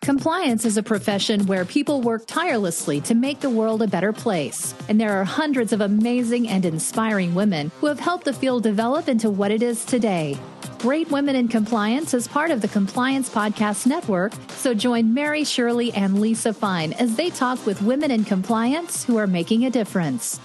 Compliance is a profession where people work tirelessly to make the world a better place. And there are hundreds of amazing and inspiring women who have helped the field develop into what it is today. Great Women in Compliance is part of the Compliance Podcast Network, so join Mary, Shirley, and Lisa Fine as they talk with women in compliance who are making a difference.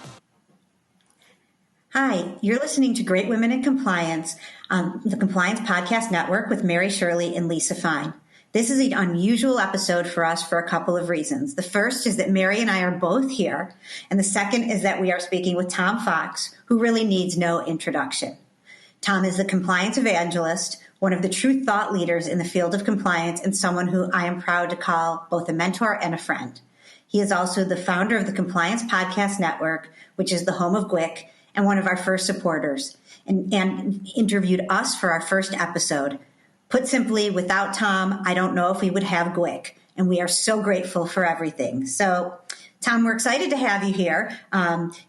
Hi, you're listening to Great Women in Compliance on the Compliance Podcast Network with Mary, Shirley, and Lisa Fine. This is an unusual episode for us for a couple of reasons. The first is that Mary and I are both here, and the second is that we are speaking with Tom Fox, who really needs no introduction. Tom is the compliance evangelist, one of the true thought leaders in the field of compliance, and someone who I am proud to call both a mentor and a friend. He is also the founder of the Compliance Podcast Network, which is the home of GWIC, and one of our first supporters, and interviewed us for our first episode. Put simply, without Tom, I don't know if we would have GWIC, and we are so grateful for everything. So, Tom, we're excited to have you here.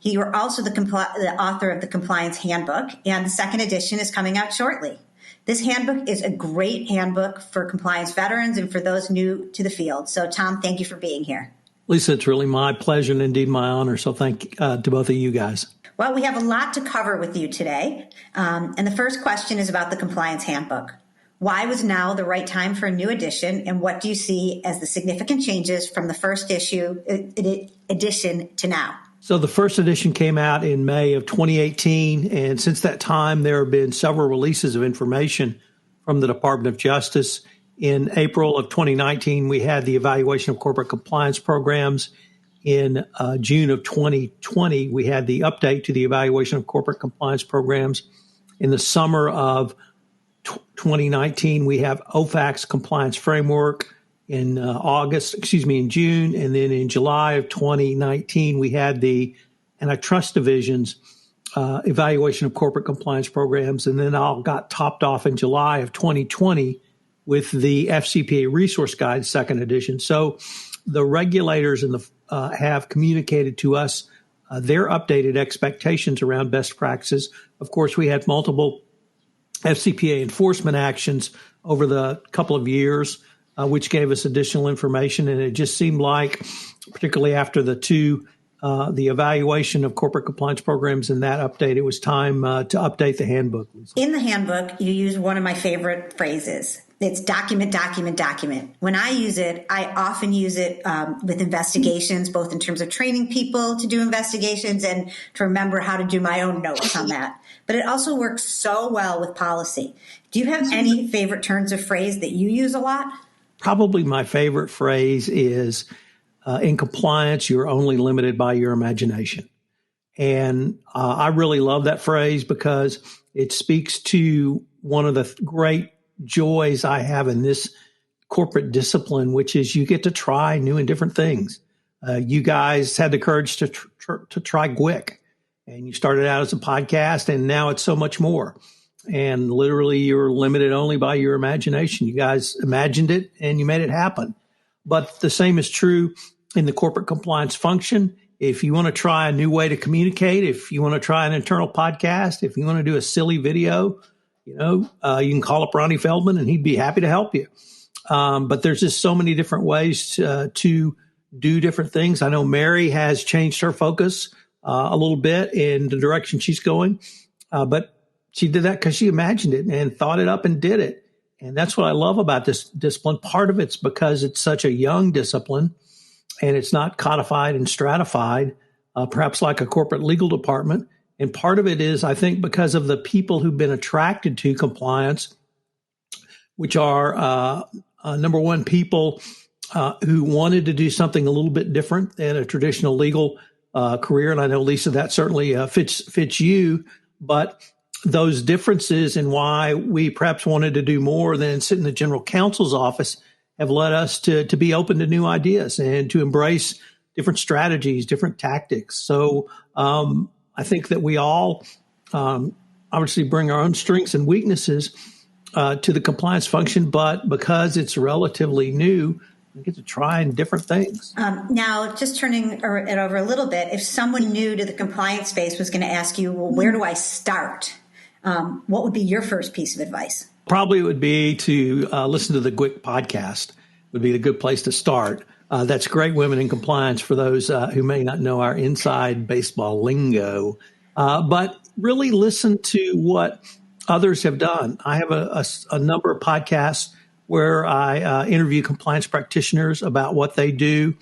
You are also the author of the Compliance Handbook, and the second edition is coming out shortly. This handbook is a great handbook for compliance veterans and for those new to the field. So, Tom, thank you for being here. Lisa, it's really my pleasure and indeed my honor. So thank to both of you guys. Well, we have a lot to cover with you today. And the first question is about the Compliance Handbook. Why was now the right time for a new edition, and what do you see as the significant changes from the first edition to now? So the first edition came out in May of 2018, and since that time, there have been several releases of information from the Department of Justice. In April of 2019, we had the evaluation of corporate compliance programs. In June of 2020, we had the update to the evaluation of corporate compliance programs. In the summer of 2019, we have OFAC's compliance framework. In June, and then in July of 2019, we had the Antitrust Division's evaluation of corporate compliance programs, and then all got topped off in July of 2020 with the FCPA Resource Guide second edition. So the regulators have communicated to us their updated expectations around best practices. Of course, we had multiple FCPA enforcement actions over the couple of years, which gave us additional information. And it just seemed like, particularly after the evaluation of corporate compliance programs and that update, it was time to update the handbook. In the handbook, you use one of my favorite phrases. It's document, document, document. When I use it, I often use it with investigations, both in terms of training people to do investigations and to remember how to do my own notes on that. But it also works so well with policy. Do you have any favorite turns of phrase that you use a lot? Probably my favorite phrase is, in compliance, you're only limited by your imagination. And I really love that phrase because it speaks to one of the great joys I have in this corporate discipline, which is you get to try new and different things. You guys had the courage to try GWIC, and you started out as a podcast, and now it's so much more. And literally, you're limited only by your imagination. You guys imagined it, and you made it happen. But the same is true in the corporate compliance function. If you want to try a new way to communicate, if you want to try an internal podcast, if you want to do a silly video, you can call up Ronnie Feldman, and he'd be happy to help you. But there's just so many different ways to do different things. I know Mary has changed her focus a little bit in the direction she's going, but she did that because she imagined it and thought it up and did it. And that's what I love about this discipline. Part of it's because it's such a young discipline and it's not codified and stratified, perhaps like a corporate legal department. And part of it is, I think, because of the people who've been attracted to compliance, which are, number one, people who wanted to do something a little bit different than a traditional legal career. And I know, Lisa, that certainly fits you. But those differences in why we perhaps wanted to do more than sit in the general counsel's office have led us to be open to new ideas and to embrace different strategies, different tactics. So I think that we all obviously bring our own strengths and weaknesses to the compliance function, but because it's relatively new, we get to try different things. Now, just turning it over a little bit, if someone new to the compliance space was going to ask you, well, where do I start? What would be your first piece of advice? Probably it would be to listen to the GWIC podcast. would be a good place to start. That's Great Women in Compliance for those who may not know our inside baseball lingo. But really listen to what others have done. I have a number of podcasts where I interview compliance practitioners about what they do.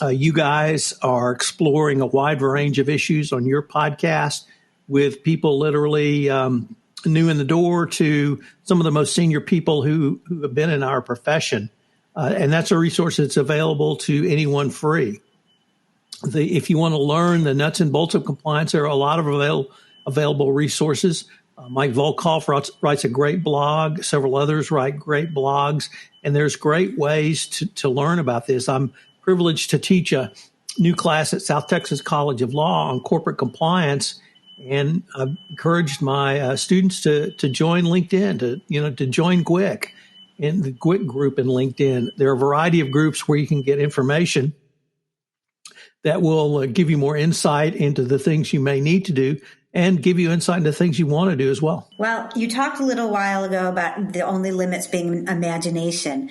You guys are exploring a wide range of issues on your podcast with people literally new in the door to some of the most senior people who have been in our profession. And that's a resource that's available to anyone free. If you want to learn the nuts and bolts of compliance, there are a lot of available resources. Mike Volkov writes a great blog. Several others write great blogs. And there's great ways to learn about this. I'm privileged to teach a new class at South Texas College of Law on corporate compliance. And I've encouraged my students to join LinkedIn, to join GWIC. In the GWIC group in LinkedIn. There are a variety of groups where you can get information that will give you more insight into the things you may need to do and give you insight into things you want to do as well. Well, you talked a little while ago about the only limits being imagination.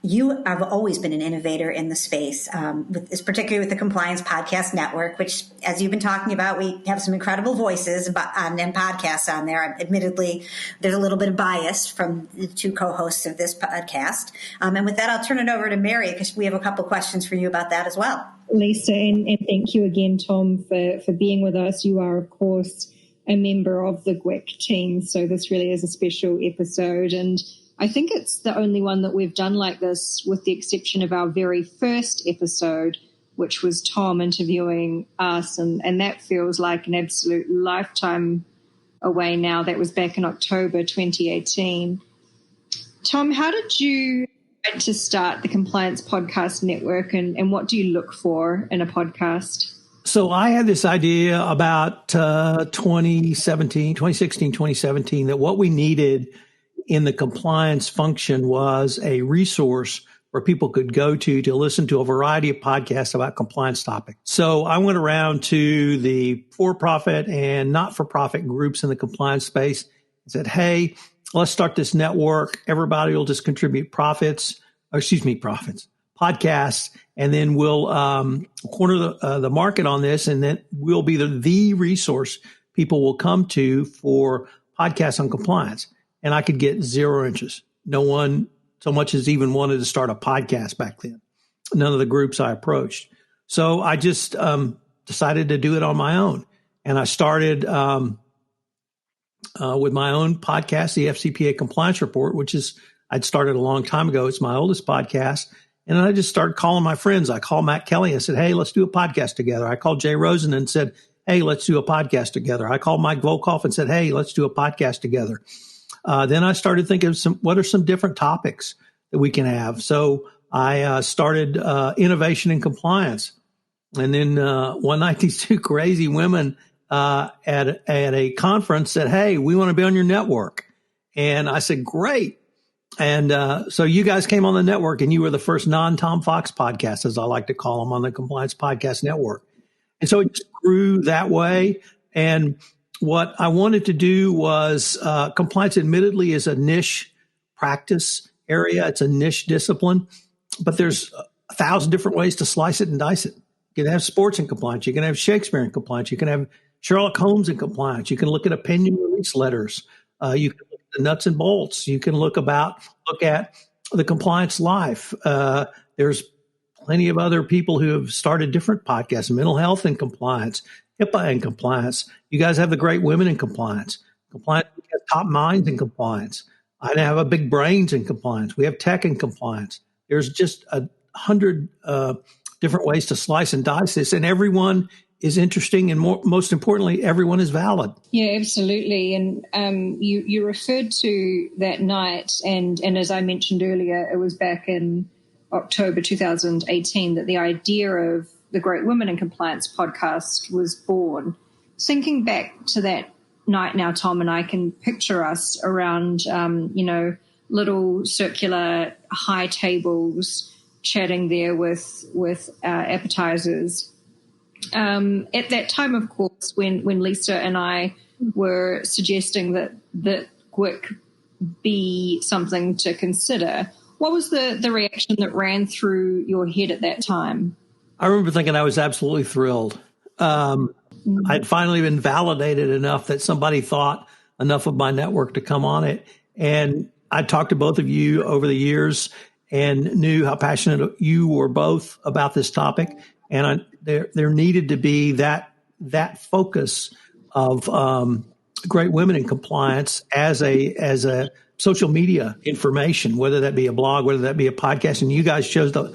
You have always been an innovator in the space, particularly with the Compliance Podcast Network, which, as you've been talking about, we have some incredible voices and podcasts on there. Admittedly, there's a little bit of bias from the two co-hosts of this podcast. And with that, I'll turn it over to Mary because we have a couple questions for you about that as well. Lisa, and thank you again, Tom, for being with us. You are, of course, a member of the GWIC team, so this really is a special episode. And I think it's the only one that we've done like this, with the exception of our very first episode, which was Tom interviewing us, and that feels like an absolute lifetime away now. That was back in October 2018. Tom, how did you to start the Compliance Podcast Network, and what do you look for in a podcast? So I had this idea about 2016, 2017, that what we needed in the compliance function was a resource where people could go to listen to a variety of podcasts about compliance topics. So I went around to the for-profit and not-for-profit groups in the compliance space and said, hey, let's start this network. Everybody will just contribute podcasts, and then we'll corner the market on this, and then we'll be the resource people will come to for podcasts on compliance. And I could get zero interest. No one so much as even wanted to start a podcast back then. None of the groups I approached. So I just decided to do it on my own. And I started with my own podcast, the FCPA Compliance Report, which is I'd started a long time ago. It's my oldest podcast. And I just started calling my friends. I called Matt Kelly and said, hey, let's do a podcast together. I called Jay Rosen and said, hey, let's do a podcast together. I called Mike Volkov and said, hey, let's do a podcast together. Then I started thinking of what are some different topics that we can have. So I started innovation and compliance. And then one night, these two crazy women at a conference said, hey, we want to be on your network. And I said, great. And so you guys came on the network, and you were the first non-Tom Fox podcast, as I like to call them, on the Compliance Podcast Network. And so it just grew that way. And what I wanted to do was compliance admittedly is a niche practice area. It's a niche discipline, but there's 1,000 different ways to slice it and dice it. You can have sports in compliance. You can have Shakespeare in compliance. You can have Sherlock Holmes in compliance. You can look at opinion release letters. You can look at the nuts and bolts. You can look at the compliance life. There's plenty of other people who have started different podcasts, mental health and compliance, HIPAA and compliance. You guys have the Great Women in Compliance. Compliance, we have Top Minds in compliance. I have a Big Brains in compliance. We have tech in compliance. There's just 100 different ways to slice and dice this, and everyone is interesting, and most importantly, everyone is valid. Yeah, absolutely. And you referred to that night, and as I mentioned earlier, it was back in October 2018 that the idea of the Great Women in Compliance podcast was born. Thinking back to that night now, Tom, and I can picture us around, little circular high tables chatting there with appetizers. At that time, of course, when Lisa and I were suggesting that GWIC be something to consider, What was the reaction that ran through your head at that time? I remember thinking I was absolutely thrilled. I'd finally been validated enough that somebody thought enough of my network to come on it. And I talked to both of you over the years and knew how passionate you were both about this topic. And there needed to be that focus of great women in compliance as a social media information, whether that be a blog, whether that be a podcast. And you guys chose the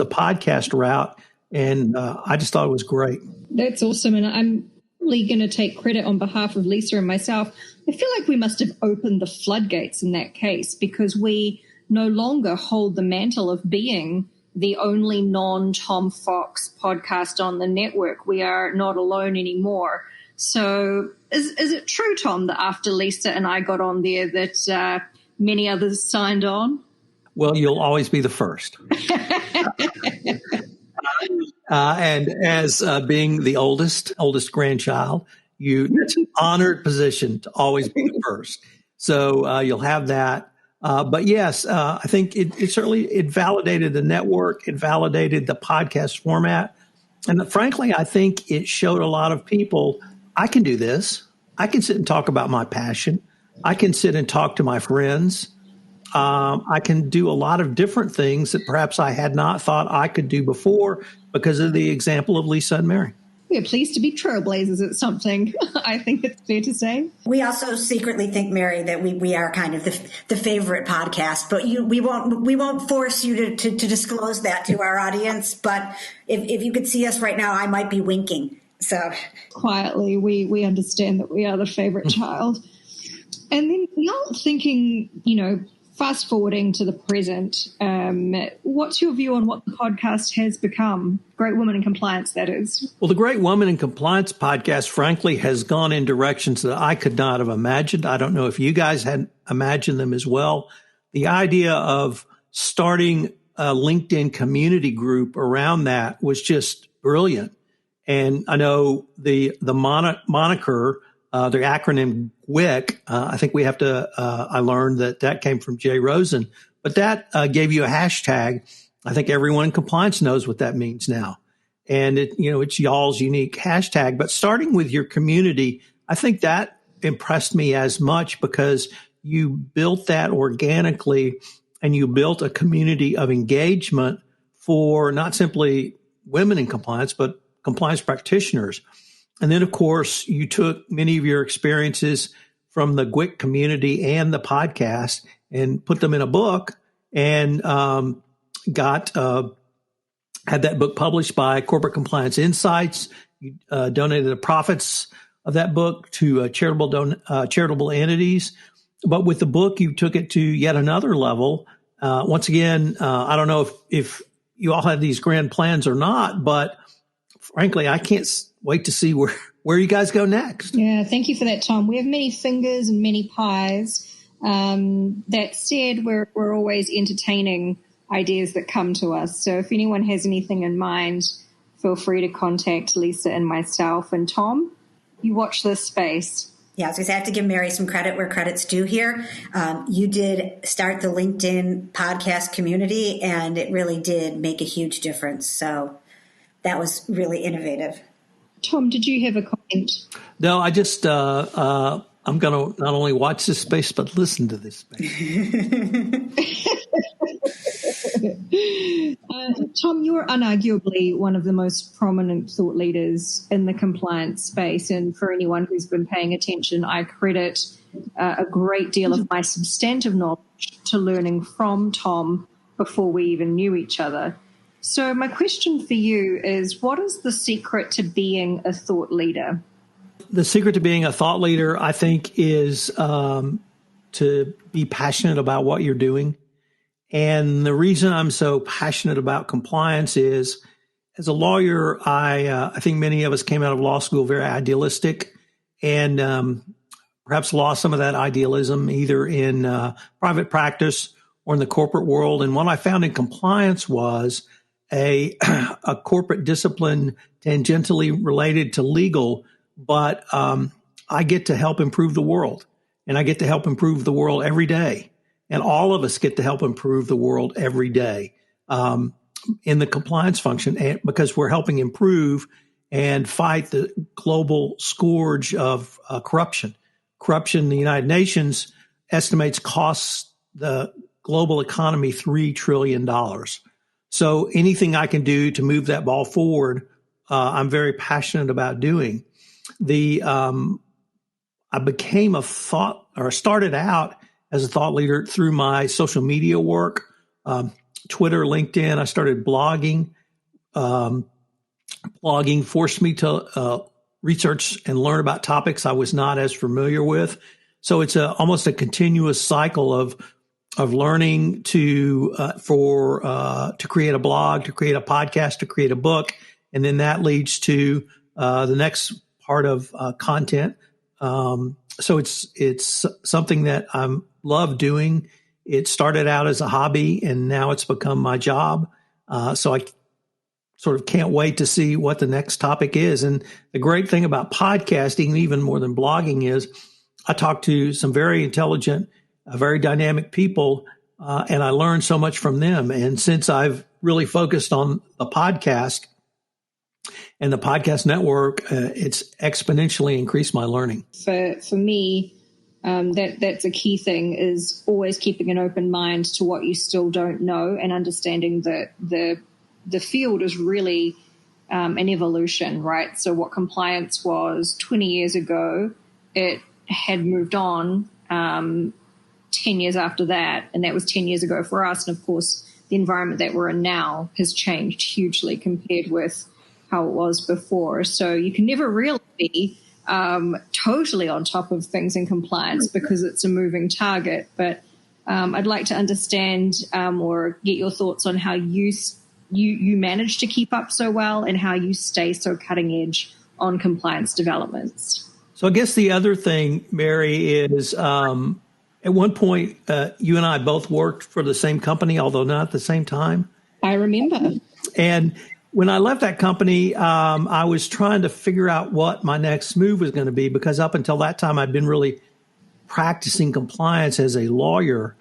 podcast route. And I just thought it was great. That's awesome. And I'm really going to take credit on behalf of Lisa and myself. I feel like we must have opened the floodgates in that case, because we no longer hold the mantle of being the only non-Tom Fox podcast on the network. We are not alone anymore. So is it true, Tom, that after Lisa and I got on there that many others signed on? Well, you'll always be the first. And as being the oldest grandchild, it's an honored position to always be the first. So you'll have that. But yes, I think it certainly validated the network. It validated the podcast format. And frankly, I think it showed a lot of people, I can do this. I can sit and talk about my passion. I can sit and talk to my friends. I can do a lot of different things that perhaps I had not thought I could do before because of the example of Lisa and Mary. We're pleased to be trailblazers at something. I think it's fair to say. We also secretly think, Mary, that we are kind of the favorite podcast, but we won't force you to disclose that to our audience. But if you could see us right now, I might be winking. So quietly, we understand that we are the favorite child. And then now thinking, fast forwarding to the present, what's your view on what the podcast has become? Great Women in Compliance, that is. Well, the Great Women in Compliance podcast, frankly, has gone in directions that I could not have imagined. I don't know if you guys had imagined them as well. The idea of starting a LinkedIn community group around that was just brilliant. And I know the moniker, the acronym GWIC, I think we have to, I learned that came from Jay Rosen, but that gave you a hashtag. I think everyone in compliance knows what that means now. And it's y'all's unique hashtag, but starting with your community, I think that impressed me as much because you built that organically and you built a community of engagement for not simply women in compliance, but compliance practitioners. And then, of course, you took many of your experiences from the GWIC community and the podcast and put them in a book and had that book published by Corporate Compliance Insights. You donated the profits of that book to charitable entities. But with the book, you took it to yet another level. Once again, I don't know if you all have these grand plans or not, but frankly, I can't wait to see where you guys go next. Yeah, thank you for that, Tom. We have many fingers and many pies. That said, we're always entertaining ideas that come to us. So if anyone has anything in mind, feel free to contact Lisa and myself. And Tom, you watch this space. Yeah, I have to give Mary some credit where credit's due here. You did start the LinkedIn podcast community, and it really did make a huge difference. So that was really innovative. Tom, did you have a comment? No, I just, I'm going to not only watch this space, but listen to this space. Tom, you're unarguably one of the most prominent thought leaders in the compliance space. And for anyone who's been paying attention, I credit a great deal of my substantive knowledge to learning from Tom before we even knew each other. So my question for you is, what is the secret to being a thought leader? The secret to being a thought leader, I think, is to be passionate about what you're doing. And the reason I'm so passionate about compliance is, as a lawyer, I think many of us came out of law school very idealistic and perhaps lost some of that idealism either in private practice or in the corporate world. And what I found in compliance was a corporate discipline tangentially related to legal, but I get to help improve the world, and I get to help improve the world every day. And all of us get to help improve the world every day in the compliance function, and because we're helping improve and fight the global scourge of corruption. Corruption, the United Nations estimates costs the global economy $3 trillion. So anything I can do to move that ball forward, I'm very passionate about doing. I became started out as a thought leader through my social media work, Twitter, LinkedIn. I started blogging. Blogging forced me to research and learn about topics I was not as familiar with. So it's almost a continuous cycle of learning to create a blog, to create a podcast, to create a book, and then that leads to the next part of content. So it's something that I love doing. It started out as a hobby, and now it's become my job. So I sort of can't wait to see what the next topic is. And the great thing about podcasting, even more than blogging, is I talk to some very intelligent, very dynamic people, and I learn so much from them. And since I've really focused on the podcast and the podcast network, it's exponentially increased my learning. For me, that's a key thing, is always keeping an open mind to what you still don't know, and understanding that the field is really an evolution, right? So what compliance was 20 years ago, it had moved on 10 years after that, and that was 10 years ago for us. And of course, the environment that we're in now has changed hugely compared with how it was before. So you can never really be totally on top of things in compliance because it's a moving target. But I'd like to understand or get your thoughts on how you manage to keep up so well and how you stay so cutting edge on compliance developments. So I guess the other thing, Mary, is at one point you and I both worked for the same company, although not at the same time. I remember. And when I left that company, I was trying to figure out what my next move was going to be, because up until that time, I'd been really practicing compliance as a lawyer.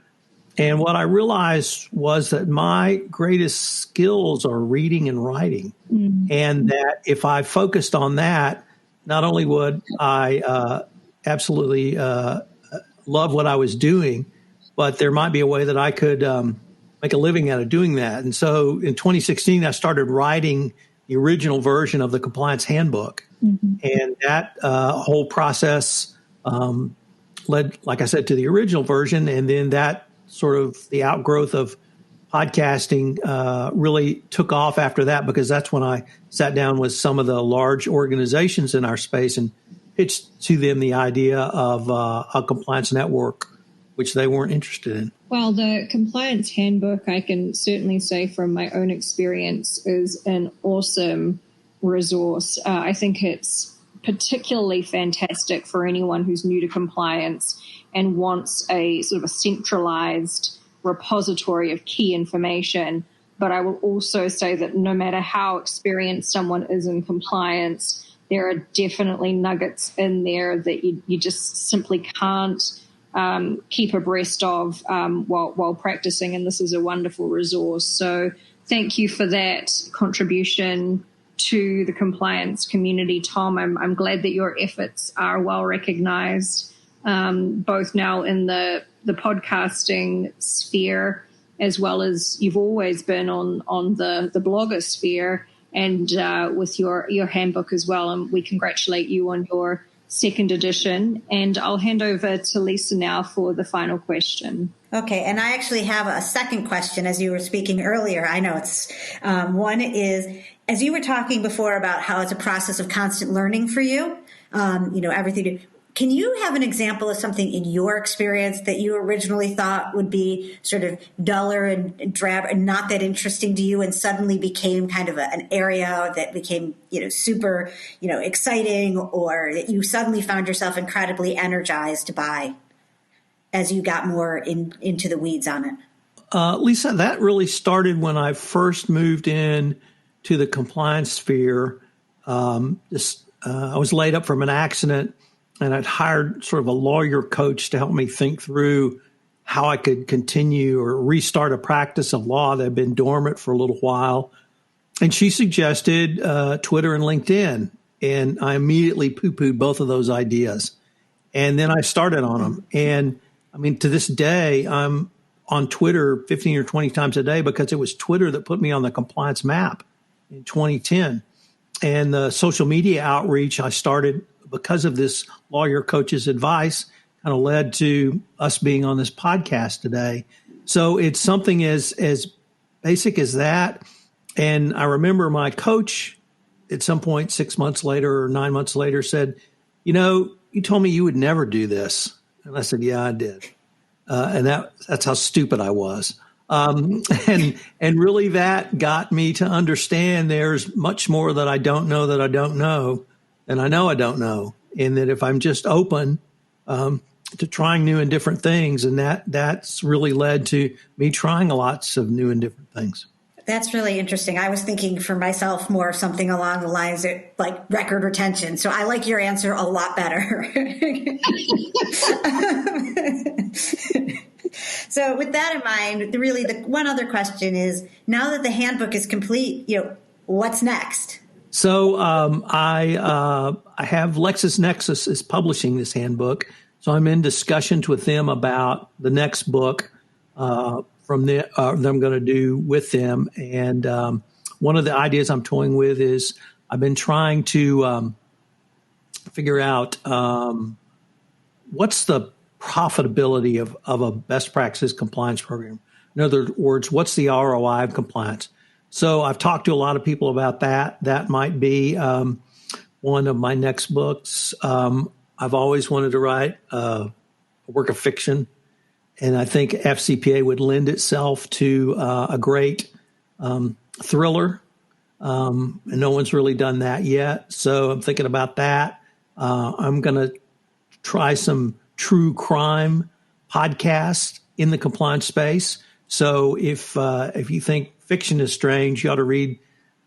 And what I realized was that my greatest skills are reading and writing. Mm-hmm. And that if I focused on that, not only would I absolutely love what I was doing, but there might be a way that I could make a living out of doing that. And so in 2016, I started writing the original version of the Compliance Handbook. Mm-hmm. And that whole process led, like I said, to the original version. And then that sort of the outgrowth of podcasting really took off after that, because that's when I sat down with some of the large organizations in our space and pitched to them the idea of a compliance network, which they weren't interested in. Well, the Compliance Handbook, I can certainly say from my own experience, is an awesome resource. I think it's particularly fantastic for anyone who's new to compliance and wants a sort of a centralized repository of key information. But I will also say that no matter how experienced someone is in compliance, there are definitely nuggets in there that you just simply can't keep abreast of while practicing. And this is a wonderful resource. So thank you for that contribution to the compliance community, Tom. I'm glad that your efforts are well recognized, both now in the podcasting sphere, as well as you've always been on the blogger sphere, and with your handbook as well. And we congratulate you on your second edition. And I'll hand over to Lisa now for the final question. Okay, and I actually have a second question as you were speaking earlier. I know it's one is, as you were talking before about how it's a process of constant learning for you, everything. Can you have an example of something in your experience that you originally thought would be sort of duller and drab and not that interesting to you, and suddenly became kind of an area that became, super, exciting, or that you suddenly found yourself incredibly energized by as you got more into the weeds on it? Lisa, that really started when I first moved in to the compliance sphere. I was laid up from an accident, and I'd hired sort of a lawyer coach to help me think through how I could continue or restart a practice of law that had been dormant for a little while. And she suggested Twitter and LinkedIn. And I immediately poo-pooed both of those ideas. And then I started on them. And I mean, to this day, I'm on Twitter 15 or 20 times a day because it was Twitter that put me on the compliance map in 2010. And the social media outreach I started because of this lawyer coach's advice kind of led to us being on this podcast today. So it's something as basic as that. And I remember my coach at some point 6 months later or 9 months later said, you know, you told me you would never do this. And I said, yeah, I did. And that's how stupid I was. And really that got me to understand there's much more that I don't know than I don't know. And that if I'm just open to trying new and different things, and that's really led to me trying lots of new and different things. That's really interesting. I was thinking for myself more something along the lines of like record retention. So I like your answer a lot better. So with that in mind, really the one other question is, now that the handbook is complete, what's next? So I have LexisNexis is publishing this handbook. So I'm in discussions with them about the next book that I'm going to do with them. And one of the ideas I'm toying with is I've been trying to figure out what's the profitability of a best practices compliance program. In other words, what's the ROI of compliance? So I've talked to a lot of people about that. That might be one of my next books. I've always wanted to write a work of fiction. And I think FCPA would lend itself to a great thriller. And no one's really done that yet. So I'm thinking about that. I'm going to try some true crime podcasts in the compliance space. So if you think fiction is strange, you ought to read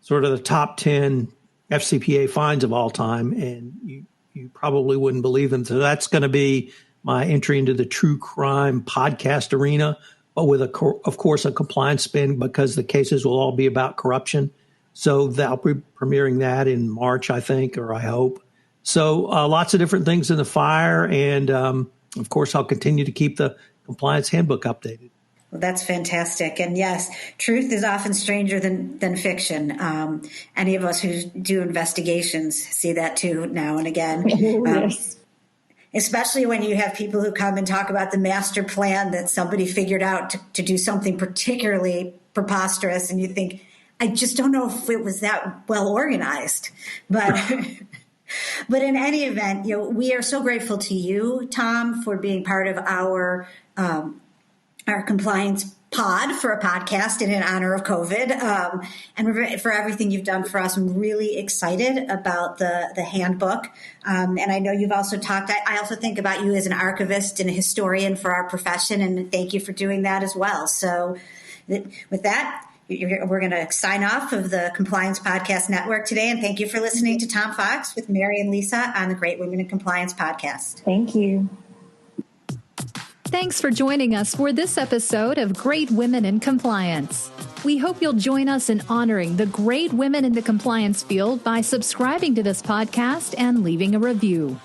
sort of the top 10 FCPA fines of all time, and you probably wouldn't believe them. So that's going to be my entry into the true crime podcast arena, but with, of course, a compliance spin because the cases will all be about corruption. So I'll be premiering that in March, I think, or I hope. So lots of different things in the fire. And, of course, I'll continue to keep the Compliance Handbook updated. Well, that's fantastic. And yes, truth is often stranger than fiction. Any of us who do investigations see that too now and again. Yes. Especially when you have people who come and talk about the master plan that somebody figured out to do something particularly preposterous. And you think, I just don't know if it was that well organized. But but in any event, we are so grateful to you, Tom, for being part of our compliance pod for a podcast in honor of COVID, and for everything you've done for us. I'm really excited about the handbook. And I know you've also talked, I also think about you as an archivist and a historian for our profession, and thank you for doing that as well. So with that, we're going to sign off of the Compliance Podcast Network today. And thank you for listening to Tom Fox with Mary and Lisa on the Great Women in Compliance podcast. Thank you. Thanks for joining us for this episode of Great Women in Compliance. We hope you'll join us in honoring the great women in the compliance field by subscribing to this podcast and leaving a review.